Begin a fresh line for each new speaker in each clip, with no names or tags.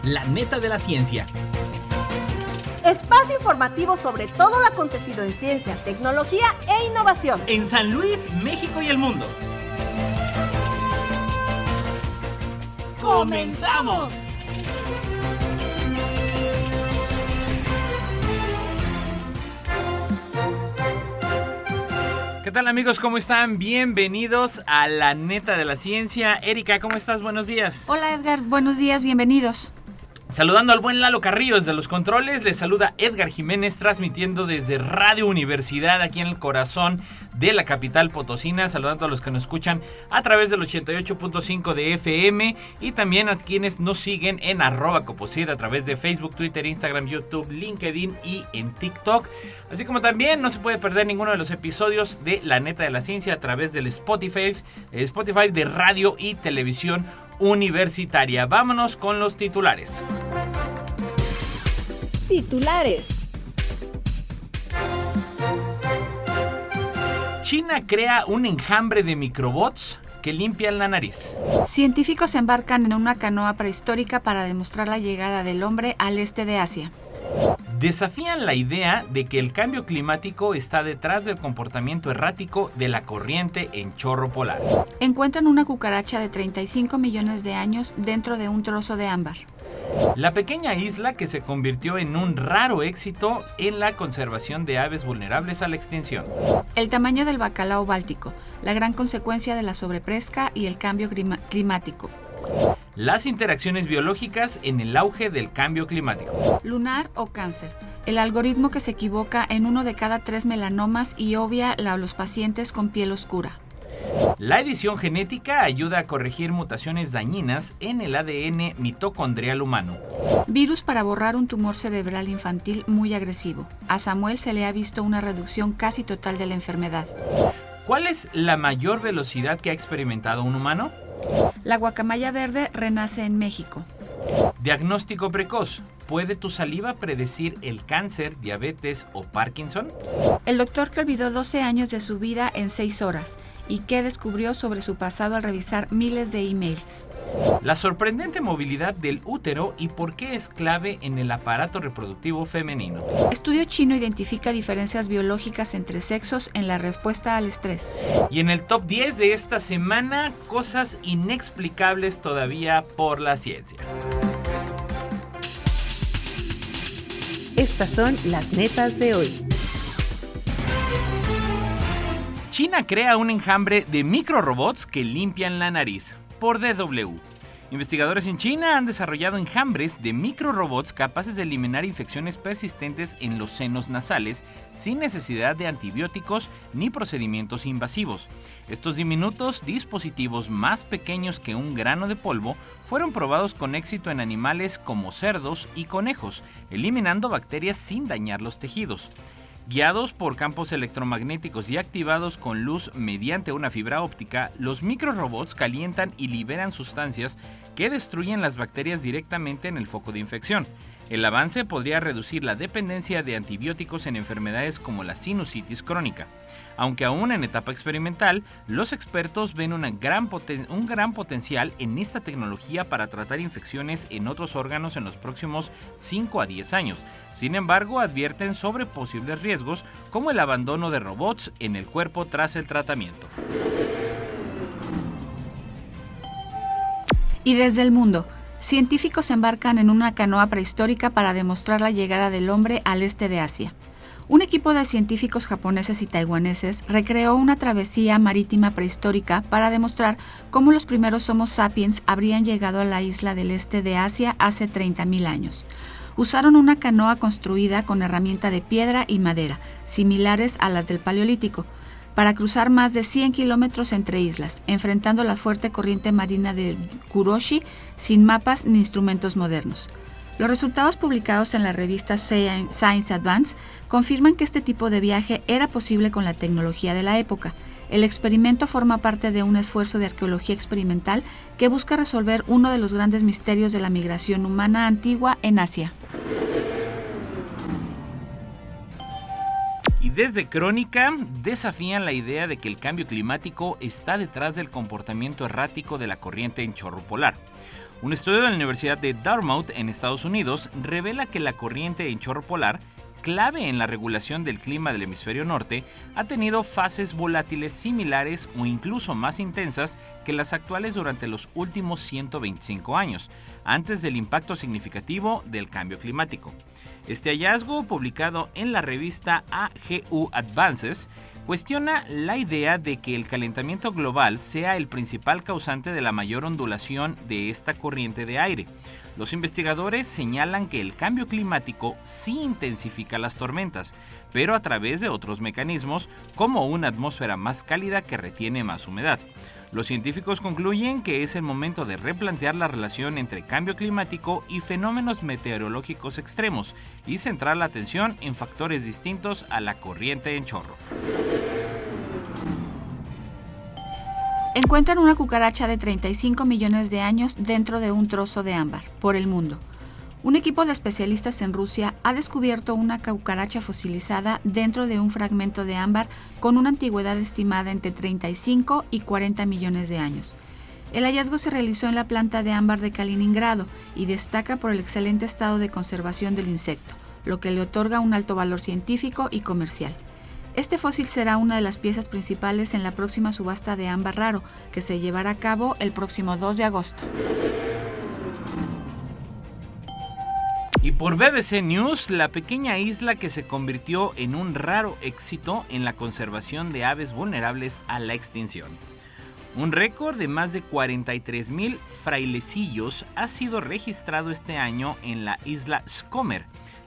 La Neta de la Ciencia.
Espacio informativo sobre todo lo acontecido en ciencia, tecnología e innovación.
En San Luis, México y el mundo. ¡Comenzamos! ¿Qué tal, amigos? ¿Cómo están? Bienvenidos a La Neta de la Ciencia. Erika, ¿cómo estás? Buenos días.
Hola, Edgar. Buenos días. Bienvenidos.
Saludando al buen Lalo Carrillo desde los controles, les saluda Edgar Jiménez, transmitiendo desde Radio Universidad, aquí en el corazón de la capital potosina, saludando a los que nos escuchan a través del 88.5 de FM y también a quienes nos siguen en @Coposid a través de Facebook, Twitter, Instagram, YouTube, LinkedIn y en TikTok. Así como también no se puede perder ninguno de los episodios de La Neta de la Ciencia a través del Spotify de Radio y Televisión Universitaria. Vámonos con los titulares.
Titulares.
China crea un enjambre de microbots que limpian la nariz.
Científicos se embarcan en una canoa prehistórica para demostrar la llegada del hombre al este de Asia.
Desafían la idea de que el cambio climático está detrás del comportamiento errático de la corriente en chorro polar.
Encuentran una cucaracha de 35 millones de años dentro de un trozo de ámbar.
La pequeña isla que se convirtió en un raro éxito en la conservación de aves vulnerables a la extinción.
El tamaño del bacalao báltico, la gran consecuencia de la sobrepesca y el cambio climático.
Las interacciones biológicas en el auge del cambio climático.
Lunar o cáncer. El algoritmo que se equivoca en 1 de cada 3 melanomas y obvia a los pacientes con piel oscura.
La edición genética ayuda a corregir mutaciones dañinas en el ADN mitocondrial humano.
Virus para borrar un tumor cerebral infantil muy agresivo. A Samuel se le ha visto una reducción casi total de la enfermedad.
¿Cuál es la mayor velocidad que ha experimentado un humano?
La guacamaya verde renace en México.
Diagnóstico precoz. ¿Puede tu saliva predecir el cáncer, diabetes o Parkinson?
El doctor que olvidó 12 años de su vida en 6 horas y que descubrió sobre su pasado al revisar miles de emails.
La sorprendente movilidad del útero y por qué es clave en el aparato reproductivo femenino.
Estudio chino identifica diferencias biológicas entre sexos en la respuesta al estrés.
Y en el top 10 de esta semana, cosas inexplicables todavía por la ciencia.
Estas son las netas de hoy.
China crea un enjambre de microrobots que limpian la nariz. Por DW. Investigadores en China han desarrollado enjambres de microrobots capaces de eliminar infecciones persistentes en los senos nasales sin necesidad de antibióticos ni procedimientos invasivos. Estos diminutos dispositivos más pequeños que un grano de polvo fueron probados con éxito en animales como cerdos y conejos, eliminando bacterias sin dañar los tejidos. Guiados por campos electromagnéticos y activados con luz mediante una fibra óptica, los microrobots calientan y liberan sustancias que destruyen las bacterias directamente en el foco de infección. El avance podría reducir la dependencia de antibióticos en enfermedades como la sinusitis crónica. Aunque aún en etapa experimental, los expertos ven un gran potencial en esta tecnología para tratar infecciones en otros órganos en los próximos 5 a 10 años. Sin embargo, advierten sobre posibles riesgos como el abandono de robots en el cuerpo tras el tratamiento.
Y desde el mundo, científicos se embarcan en una canoa prehistórica para demostrar la llegada del hombre al este de Asia. Un equipo de científicos japoneses y taiwaneses recreó una travesía marítima prehistórica para demostrar cómo los primeros Homo sapiens habrían llegado a la isla del este de Asia hace 30.000 años. Usaron una canoa construida con herramienta de piedra y madera, similares a las del Paleolítico, para cruzar más de 100 kilómetros entre islas, enfrentando la fuerte corriente marina de Kuroshi sin mapas ni instrumentos modernos. Los resultados publicados en la revista Science Advance confirman que este tipo de viaje era posible con la tecnología de la época. El experimento forma parte de un esfuerzo de arqueología experimental que busca resolver uno de los grandes misterios de la migración humana antigua en Asia.
Y desde Crónica desafían la idea de que el cambio climático está detrás del comportamiento errático de la corriente en chorro polar. Un estudio de la Universidad de Dartmouth en Estados Unidos revela que la corriente en chorro polar, clave en la regulación del clima del hemisferio norte, ha tenido fases volátiles similares o incluso más intensas que las actuales durante los últimos 125 años, antes del impacto significativo del cambio climático. Este hallazgo, publicado en la revista AGU Advances, cuestiona la idea de que el calentamiento global sea el principal causante de la mayor ondulación de esta corriente de aire. Los investigadores señalan que el cambio climático sí intensifica las tormentas, pero a través de otros mecanismos, como una atmósfera más cálida que retiene más humedad. Los científicos concluyen que es el momento de replantear la relación entre cambio climático y fenómenos meteorológicos extremos y centrar la atención en factores distintos a la corriente en chorro.
Encuentran una cucaracha de 35 millones de años dentro de un trozo de ámbar, por el mundo. Un equipo de especialistas en Rusia ha descubierto una cucaracha fosilizada dentro de un fragmento de ámbar con una antigüedad estimada entre 35 y 40 millones de años. El hallazgo se realizó en la planta de ámbar de Kaliningrado y destaca por el excelente estado de conservación del insecto, lo que le otorga un alto valor científico y comercial. Este fósil será una de las piezas principales en la próxima subasta de ámbar raro, que se llevará a cabo el próximo 2 de agosto.
Y por BBC News, la pequeña isla que se convirtió en un raro éxito en la conservación de aves vulnerables a la extinción. Un récord de más de 43,000 frailecillos ha sido registrado este año en la isla Scomer,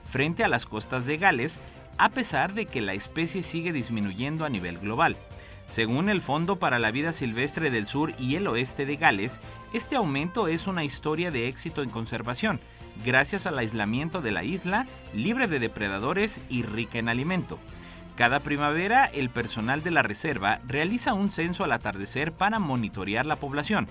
frente a las costas de Gales, a pesar de que la especie sigue disminuyendo a nivel global. Según el Fondo para la Vida Silvestre del Sur y el Oeste de Gales, este aumento es una historia de éxito en conservación, gracias al aislamiento de la isla, libre de depredadores y rica en alimento. Cada primavera, el personal de la reserva realiza un censo al atardecer para monitorear la población.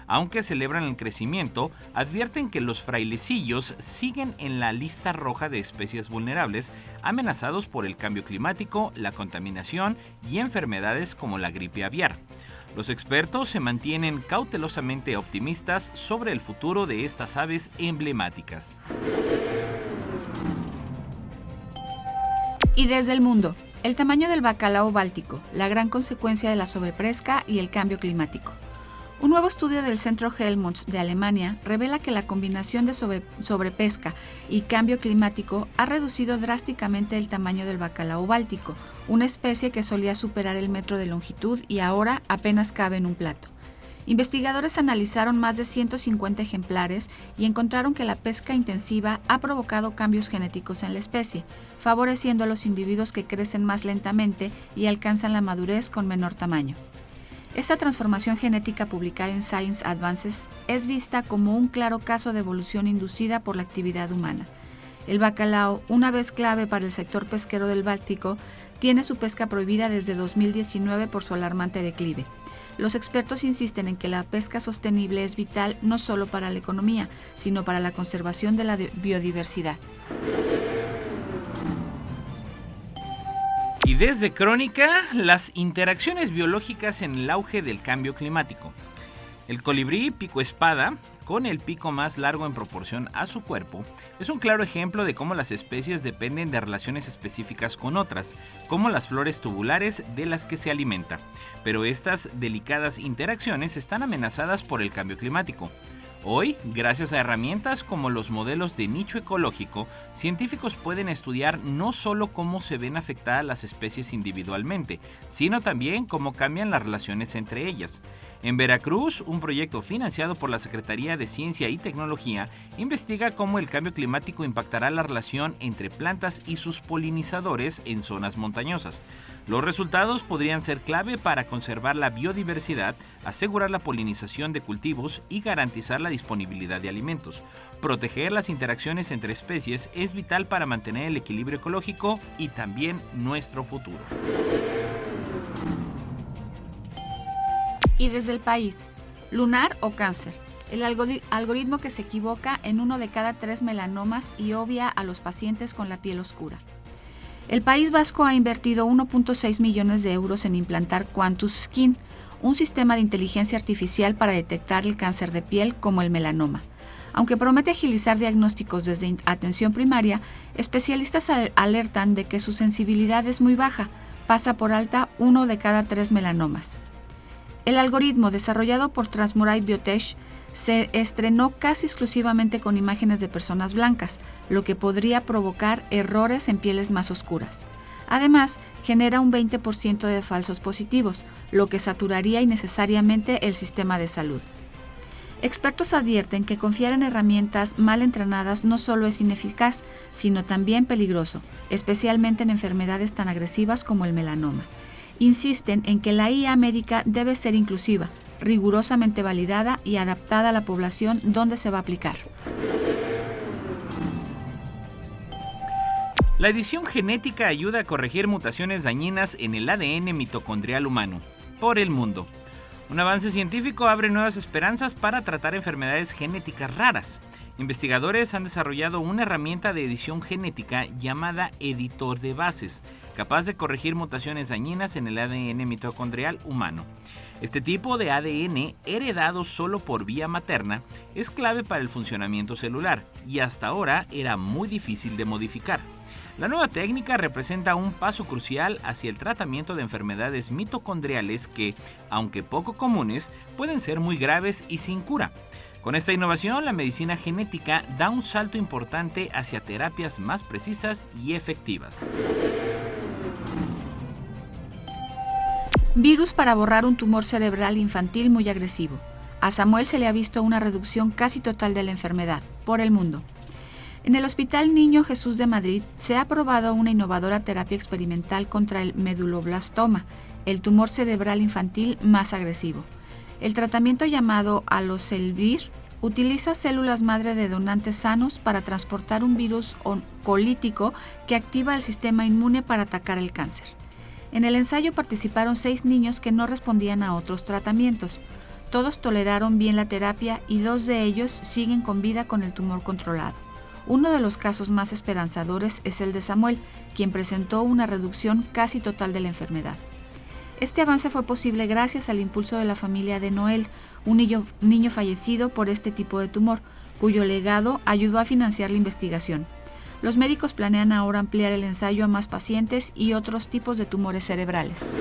Aunque celebran el crecimiento, advierten que los frailecillos siguen en la lista roja de especies vulnerables, amenazados por el cambio climático, la contaminación y enfermedades como la gripe aviar. Los expertos se mantienen cautelosamente optimistas sobre el futuro de estas aves emblemáticas.
Y desde el mundo, el tamaño del bacalao báltico, la gran consecuencia de la sobrepesca y el cambio climático. Un nuevo estudio del Centro Helmholtz de Alemania revela que la combinación de sobrepesca y cambio climático ha reducido drásticamente el tamaño del bacalao báltico, una especie que solía superar el metro de longitud y ahora apenas cabe en un plato. Investigadores analizaron más de 150 ejemplares y encontraron que la pesca intensiva ha provocado cambios genéticos en la especie, favoreciendo a los individuos que crecen más lentamente y alcanzan la madurez con menor tamaño. Esta transformación genética publicada en Science Advances es vista como un claro caso de evolución inducida por la actividad humana. El bacalao, una vez clave para el sector pesquero del Báltico, tiene su pesca prohibida desde 2019 por su alarmante declive. Los expertos insisten en que la pesca sostenible es vital no solo para la economía, sino para la conservación de la biodiversidad.
Y desde Crónica, las interacciones biológicas en el auge del cambio climático. El colibrí pico espada, con el pico más largo en proporción a su cuerpo, es un claro ejemplo de cómo las especies dependen de relaciones específicas con otras, como las flores tubulares de las que se alimenta. Pero estas delicadas interacciones están amenazadas por el cambio climático. Hoy, gracias a herramientas como los modelos de nicho ecológico, científicos pueden estudiar no solo cómo se ven afectadas las especies individualmente, sino también cómo cambian las relaciones entre ellas. En Veracruz, un proyecto financiado por la Secretaría de Ciencia y Tecnología investiga cómo el cambio climático impactará la relación entre plantas y sus polinizadores en zonas montañosas. Los resultados podrían ser clave para conservar la biodiversidad, asegurar la polinización de cultivos y garantizar la disponibilidad de alimentos. Proteger las interacciones entre especies es vital para mantener el equilibrio ecológico y también nuestro futuro.
Y desde el país, lunar o cáncer, el algoritmo que se equivoca en 1 de cada 3 melanomas y obvia a los pacientes con la piel oscura. El País Vasco ha invertido 1.6 millones de euros en implantar Quantus Skin, un sistema de inteligencia artificial para detectar el cáncer de piel como el melanoma. Aunque promete agilizar diagnósticos desde atención primaria, especialistas alertan de que su sensibilidad es muy baja, pasa por alta 1 de cada 3 melanomas. El algoritmo desarrollado por Transmurai Biotech se estrenó casi exclusivamente con imágenes de personas blancas, lo que podría provocar errores en pieles más oscuras. Además, genera un 20% de falsos positivos, lo que saturaría innecesariamente el sistema de salud. Expertos advierten que confiar en herramientas mal entrenadas no solo es ineficaz, sino también peligroso, especialmente en enfermedades tan agresivas como el melanoma. Insisten en que la IA médica debe ser inclusiva, rigurosamente validada y adaptada a la población donde se va a aplicar.
La edición genética ayuda a corregir mutaciones dañinas en el ADN mitocondrial humano, por el mundo. Un avance científico abre nuevas esperanzas para tratar enfermedades genéticas raras. Investigadores han desarrollado una herramienta de edición genética llamada editor de bases, capaz de corregir mutaciones dañinas en el ADN mitocondrial humano. Este tipo de ADN, heredado solo por vía materna, es clave para el funcionamiento celular y hasta ahora era muy difícil de modificar. La nueva técnica representa un paso crucial hacia el tratamiento de enfermedades mitocondriales que, aunque poco comunes, pueden ser muy graves y sin cura. Con esta innovación, la medicina genética da un salto importante hacia terapias más precisas y efectivas.
Virus para borrar un tumor cerebral infantil muy agresivo. A Samuel se le ha visto una reducción casi total de la enfermedad, por el mundo. En el Hospital Niño Jesús de Madrid se ha probado una innovadora terapia experimental contra el meduloblastoma, el tumor cerebral infantil más agresivo. El tratamiento llamado Alocelvir utiliza células madre de donantes sanos para transportar un virus oncolítico que activa el sistema inmune para atacar el cáncer. En el ensayo participaron 6 niños que no respondían a otros tratamientos. Todos toleraron bien la terapia y 2 de ellos siguen con vida con el tumor controlado. Uno de los casos más esperanzadores es el de Samuel, quien presentó una reducción casi total de la enfermedad. Este avance fue posible gracias al impulso de la familia de Noel, un niño fallecido por este tipo de tumor, cuyo legado ayudó a financiar la investigación. Los médicos planean ahora ampliar el ensayo a más pacientes y otros tipos de tumores cerebrales.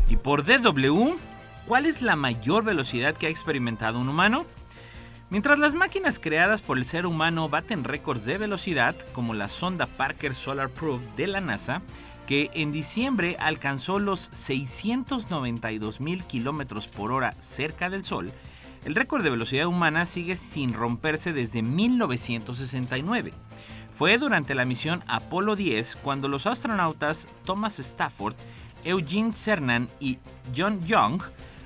Y por DW, ¿cuál es la mayor velocidad que ha experimentado un humano? Mientras las máquinas creadas por el ser humano baten récords de velocidad, como la sonda Parker Solar Probe de la NASA, que en diciembre alcanzó los 692.000 kilómetros por hora cerca del Sol, el récord de velocidad humana sigue sin romperse desde 1969. Fue durante la misión Apolo 10 cuando los astronautas Thomas Stafford, Eugene Cernan y John Young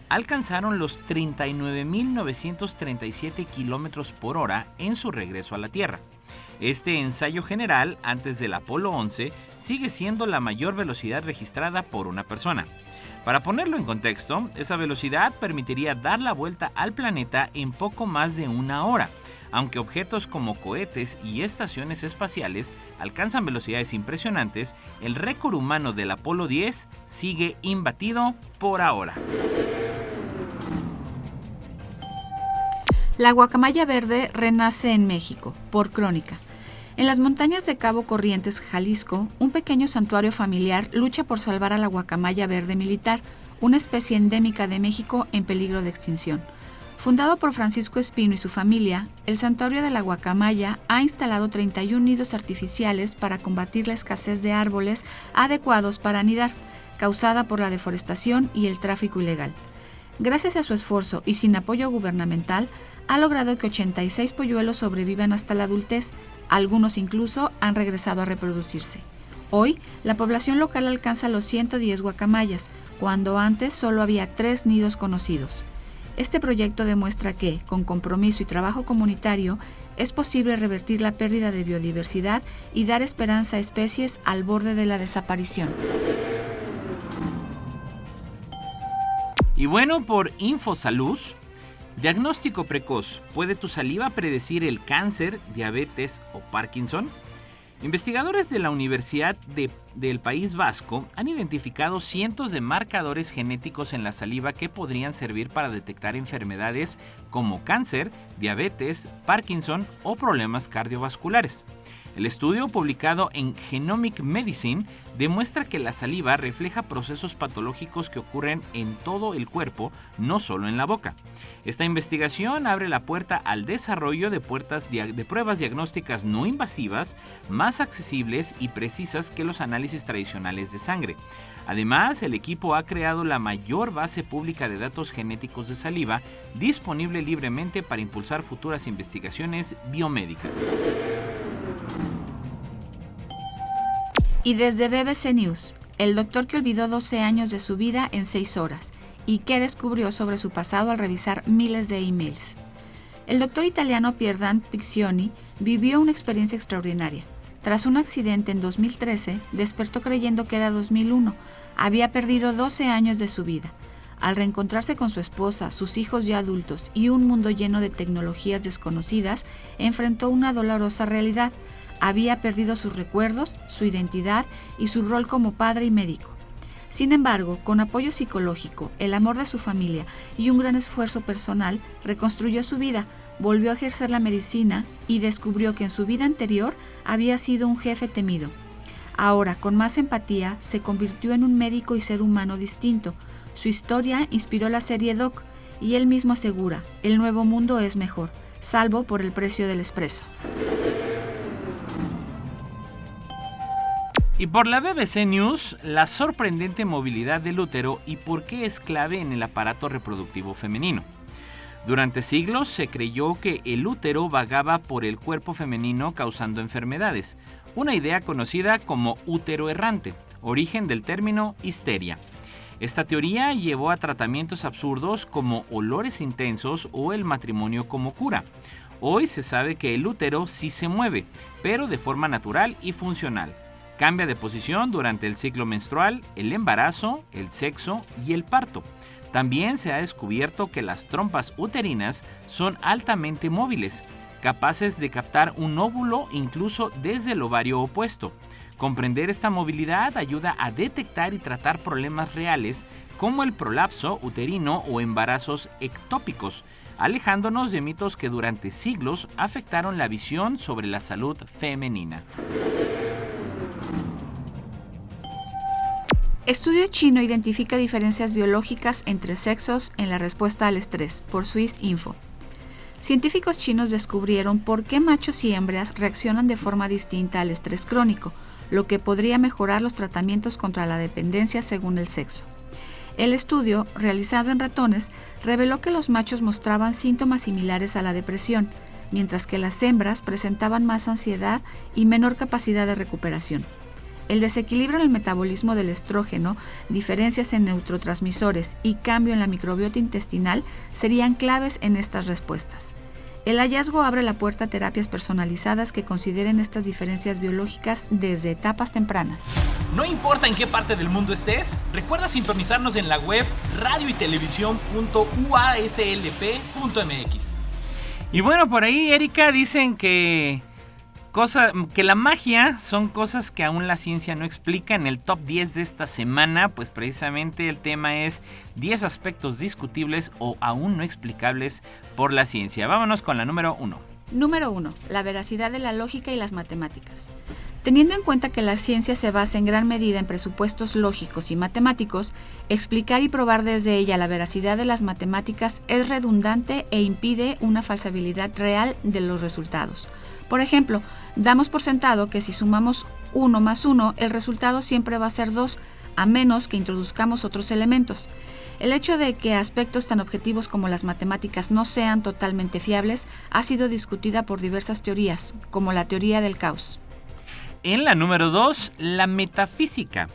alcanzaron los 39.937 kilómetros por hora en su regreso a la Tierra. Este ensayo general, antes del Apolo 11, sigue siendo la mayor velocidad registrada por una persona. Para ponerlo en contexto, esa velocidad permitiría dar la vuelta al planeta en poco más de una hora, aunque objetos como cohetes y estaciones espaciales alcanzan velocidades impresionantes, el récord humano del Apolo 10 sigue imbatido por ahora.
La guacamaya verde renace en México, por Crónica. En las montañas de Cabo Corrientes, Jalisco, un pequeño santuario familiar lucha por salvar a la guacamaya verde militar, una especie endémica de México en peligro de extinción. Fundado por Francisco Espino y su familia, el santuario de la guacamaya ha instalado 31 nidos artificiales para combatir la escasez de árboles adecuados para anidar, causada por la deforestación y el tráfico ilegal. Gracias a su esfuerzo y sin apoyo gubernamental, ha logrado que 86 polluelos sobrevivan hasta la adultez, algunos incluso han regresado a reproducirse. Hoy, la población local alcanza los 110 guacamayas, cuando antes solo había 3 nidos conocidos. Este proyecto demuestra que, con compromiso y trabajo comunitario, es posible revertir la pérdida de biodiversidad y dar esperanza a especies al borde de la desaparición.
Y bueno, por Infosalud, Diagnóstico precoz. ¿Puede tu saliva predecir el cáncer, diabetes o Parkinson? Investigadores de la Universidad del País Vasco han identificado cientos de marcadores genéticos en la saliva que podrían servir para detectar enfermedades como cáncer, diabetes, Parkinson o problemas cardiovasculares. El estudio, publicado en Genomic Medicine, demuestra que la saliva refleja procesos patológicos que ocurren en todo el cuerpo, no solo en la boca. Esta investigación abre la puerta al desarrollo de pruebas diagnósticas no invasivas, más accesibles y precisas que los análisis tradicionales de sangre. Además, el equipo ha creado la mayor base pública de datos genéticos de saliva disponible libremente para impulsar futuras investigaciones biomédicas.
Y desde BBC News, el doctor que olvidó 12 años de su vida en 6 horas y que descubrió sobre su pasado al revisar miles de emails. El doctor italiano Pierdante Piccioni vivió una experiencia extraordinaria. Tras un accidente en 2013, despertó creyendo que era 2001. Había perdido 12 años de su vida. Al reencontrarse con su esposa, sus hijos ya adultos y un mundo lleno de tecnologías desconocidas, enfrentó una dolorosa realidad. Había perdido sus recuerdos, su identidad y su rol como padre y médico. Sin embargo, con apoyo psicológico, el amor de su familia y un gran esfuerzo personal, reconstruyó su vida, volvió a ejercer la medicina y descubrió que en su vida anterior había sido un jefe temido. Ahora, con más empatía, se convirtió en un médico y ser humano distinto. Su historia inspiró la serie Doc y él mismo asegura, el nuevo mundo es mejor, salvo por el precio del espresso.
Y por la BBC News, la sorprendente movilidad del útero y por qué es clave en el aparato reproductivo femenino. Durante siglos se creyó que el útero vagaba por el cuerpo femenino causando enfermedades, una idea conocida como útero errante, origen del término histeria. Esta teoría llevó a tratamientos absurdos como olores intensos o el matrimonio como cura. Hoy se sabe que el útero sí se mueve, pero de forma natural y funcional. Cambia de posición durante el ciclo menstrual, el embarazo, el sexo y el parto. También se ha descubierto que las trompas uterinas son altamente móviles, capaces de captar un óvulo incluso desde el ovario opuesto. Comprender esta movilidad ayuda a detectar y tratar problemas reales como el prolapso uterino o embarazos ectópicos, alejándonos de mitos que durante siglos afectaron la visión sobre la salud femenina.
Estudio chino identifica diferencias biológicas entre sexos en la respuesta al estrés, por Swiss Info. Científicos chinos descubrieron por qué machos y hembras reaccionan de forma distinta al estrés crónico, lo que podría mejorar los tratamientos contra la dependencia según el sexo. El estudio, realizado en ratones, reveló que los machos mostraban síntomas similares a la depresión, mientras que las hembras presentaban más ansiedad y menor capacidad de recuperación. El desequilibrio en el metabolismo del estrógeno, diferencias en neurotransmisores y cambio en la microbiota intestinal serían claves en estas respuestas. El hallazgo abre la puerta a terapias personalizadas que consideren estas diferencias biológicas desde etapas tempranas.
No importa en qué parte del mundo estés, recuerda sintonizarnos en la web radioytelevisión.uaslp.mx. Y bueno, por ahí, Erika, dicen que la magia son cosas que aún la ciencia no explica. En el top 10 de esta semana, pues precisamente el tema es 10 aspectos discutibles o aún no explicables por la ciencia. Vámonos con la número 1.
Número 1. La veracidad de la lógica y las matemáticas. Teniendo en cuenta que la ciencia se basa en gran medida en presupuestos lógicos y matemáticos, explicar y probar desde ella la veracidad de las matemáticas es redundante e impide una falsabilidad real de los resultados. Por ejemplo, damos por sentado que si sumamos 1 más 1, el resultado siempre va a ser 2, a menos que introduzcamos otros elementos. El hecho de que aspectos tan objetivos como las matemáticas no sean totalmente fiables ha sido discutida por diversas teorías, como la teoría del caos.
En la número 2, la metafísica.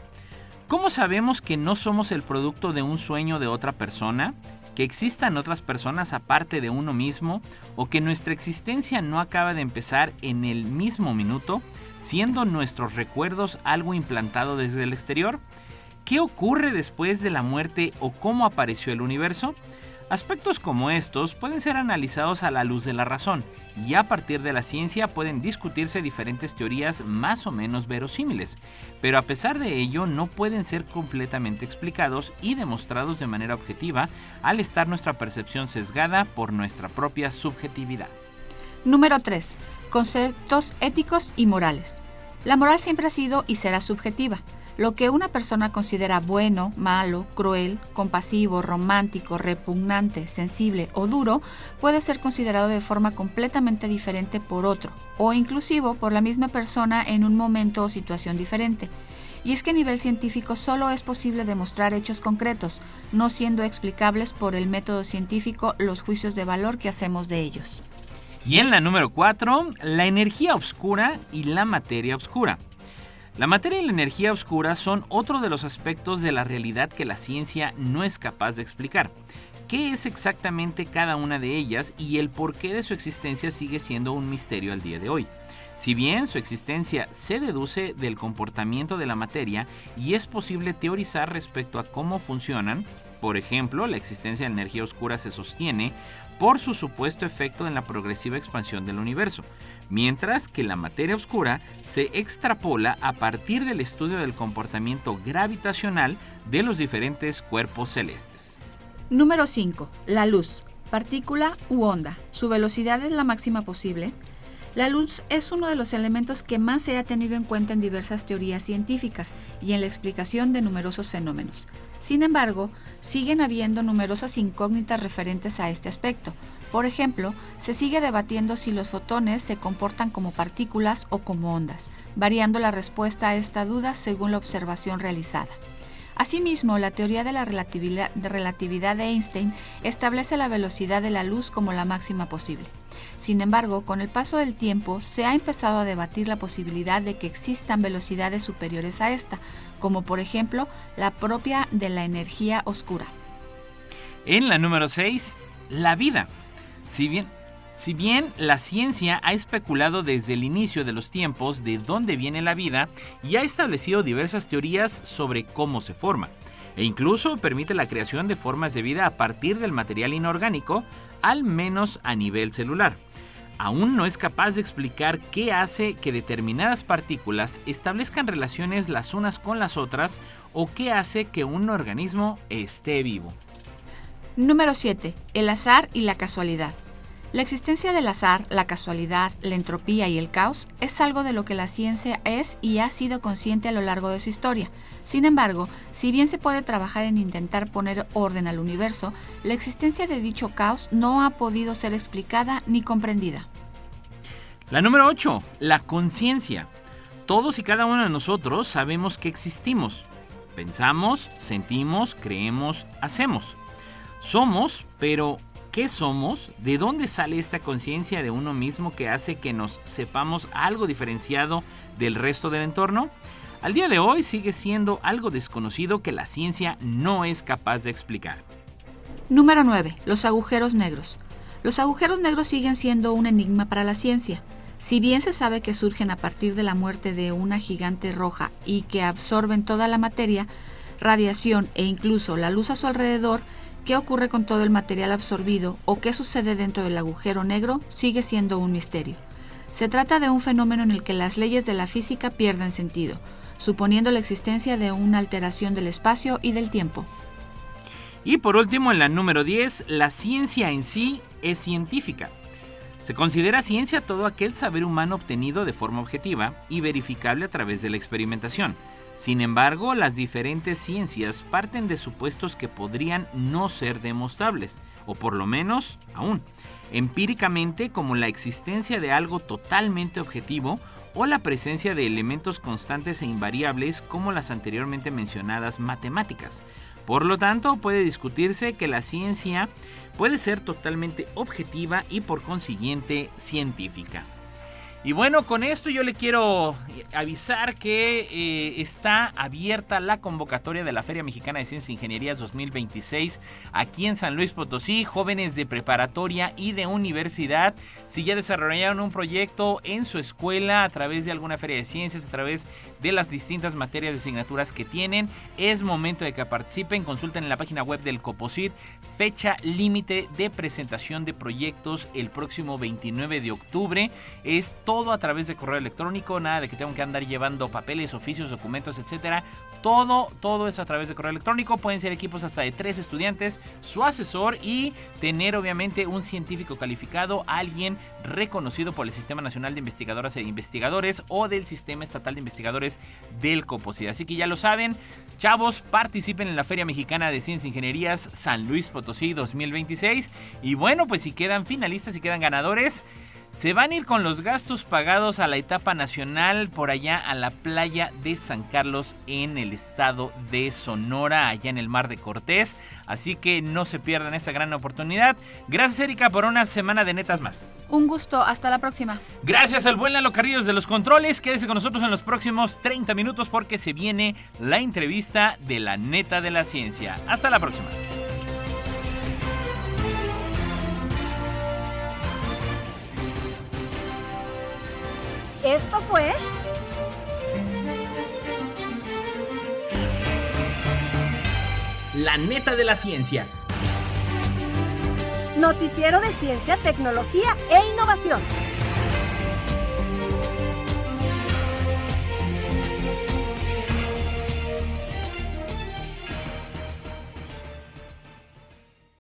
¿Cómo sabemos que no somos el producto de un sueño de otra persona? ¿Que existan otras personas aparte de uno mismo? ¿O que nuestra existencia no acaba de empezar en el mismo minuto, siendo nuestros recuerdos algo implantado desde el exterior? ¿Qué ocurre después de la muerte o cómo apareció el universo? Aspectos como estos pueden ser analizados a la luz de la razón, y a partir de la ciencia pueden discutirse diferentes teorías más o menos verosímiles, pero a pesar de ello no pueden ser completamente explicados y demostrados de manera objetiva al estar nuestra percepción sesgada por nuestra propia subjetividad.
Número 3. Conceptos éticos y morales. La moral siempre ha sido y será subjetiva. Lo que una persona considera bueno, malo, cruel, compasivo, romántico, repugnante, sensible o duro puede ser considerado de forma completamente diferente por otro, o inclusive por la misma persona en un momento o situación diferente. Y es que a nivel científico solo es posible demostrar hechos concretos, no siendo explicables por el método científico los juicios de valor que hacemos de ellos.
Y en la número 4, la energía oscura y la materia oscura. La materia y la energía oscura son otro de los aspectos de la realidad que la ciencia no es capaz de explicar. ¿Qué es exactamente cada una de ellas y el porqué de su existencia sigue siendo un misterio al día de hoy? Si bien su existencia se deduce del comportamiento de la materia y es posible teorizar respecto a cómo funcionan, por ejemplo, la existencia de la energía oscura se sostiene por su supuesto efecto en la progresiva expansión del universo, mientras que la materia oscura se extrapola a partir del estudio del comportamiento gravitacional de los diferentes cuerpos celestes.
Número 5. La luz, partícula u onda. ¿Su velocidad es la máxima posible? La luz es uno de los elementos que más se ha tenido en cuenta en diversas teorías científicas y en la explicación de numerosos fenómenos. Sin embargo, siguen habiendo numerosas incógnitas referentes a este aspecto. Por ejemplo, se sigue debatiendo si los fotones se comportan como partículas o como ondas, variando la respuesta a esta duda según la observación realizada. Asimismo, la teoría de la relatividad de Einstein establece la velocidad de la luz como la máxima posible. Sin embargo, con el paso del tiempo se ha empezado a debatir la posibilidad de que existan velocidades superiores a esta, como por ejemplo la propia de la energía oscura.
En la número 6, la vida. Si bien la ciencia ha especulado desde el inicio de los tiempos de dónde viene la vida y ha establecido diversas teorías sobre cómo se forma, e incluso permite la creación de formas de vida a partir del material inorgánico, al menos a nivel celular, aún no es capaz de explicar qué hace que determinadas partículas establezcan relaciones las unas con las otras o qué hace que un organismo esté vivo.
Número 7. El azar y la casualidad. La existencia del azar, la casualidad, la entropía y el caos es algo de lo que la ciencia es y ha sido consciente a lo largo de su historia. Sin embargo, si bien se puede trabajar en intentar poner orden al universo, la existencia de dicho caos no ha podido ser explicada ni comprendida.
La número 8. La conciencia. Todos y cada uno de nosotros sabemos que existimos. Pensamos, sentimos, creemos, hacemos. Somos, pero ¿qué somos? ¿De dónde sale esta conciencia de uno mismo que hace que nos sepamos algo diferenciado del resto del entorno? Al día de hoy sigue siendo algo desconocido que la ciencia no es capaz de explicar.
Número 9. Los agujeros negros. Los agujeros negros siguen siendo un enigma para la ciencia. Si bien se sabe que surgen a partir de la muerte de una gigante roja y que absorben toda la materia, radiación e incluso la luz a su alrededor, ¿qué ocurre con todo el material absorbido o qué sucede dentro del agujero negro? Sigue siendo un misterio. Se trata de un fenómeno en el que las leyes de la física pierden sentido, suponiendo la existencia de una alteración del espacio y del tiempo.
Y por último, en la número 10, la ciencia en sí es científica. Se considera ciencia todo aquel saber humano obtenido de forma objetiva y verificable a través de la experimentación. Sin embargo, las diferentes ciencias parten de supuestos que podrían no ser demostrables, o por lo menos, aún, empíricamente, como la existencia de algo totalmente objetivo o la presencia de elementos constantes e invariables como las anteriormente mencionadas matemáticas. Por lo tanto, puede discutirse que la ciencia puede ser totalmente objetiva y por consiguiente científica. Y bueno, con esto yo le quiero avisar que está abierta la convocatoria de la Feria Mexicana de Ciencias e Ingenierías 2026 aquí en San Luis Potosí. Jóvenes de preparatoria y de universidad, si ya desarrollaron un proyecto en su escuela a través de alguna feria de ciencias, a través de las distintas materias de asignaturas que tienen, es momento de que participen. Consulten en la página web del Coposit fecha límite de presentación de proyectos el próximo 29 de octubre. Es todo a través de correo electrónico, nada de que tengan que andar llevando papeles, oficios, documentos, etcétera. Todo es a través de correo electrónico. Pueden ser equipos hasta de 3 estudiantes, su asesor y tener obviamente un científico calificado, alguien reconocido por el Sistema Nacional de Investigadoras e Investigadores o del Sistema Estatal de Investigadores del Coposit. Así que ya lo saben, chavos, participen en la Feria Mexicana de Ciencias e Ingenierías San Luis Potosí 2026. Y bueno, pues si quedan finalistas, si quedan ganadores, se van a ir con los gastos pagados a la etapa nacional por allá a la playa de San Carlos en el estado de Sonora, allá en el Mar de Cortés. Así que no se pierdan esta gran oportunidad. Gracias, Erika, por una semana de netas más.
Un gusto, hasta la próxima.
Gracias al buen Lalo Carrillos de los controles. Quédese con nosotros en los próximos 30 minutos porque se viene la entrevista de la neta de la ciencia. Hasta la próxima.
Esto fue
La neta de la ciencia.
Noticiero de Ciencia, Tecnología e Innovación.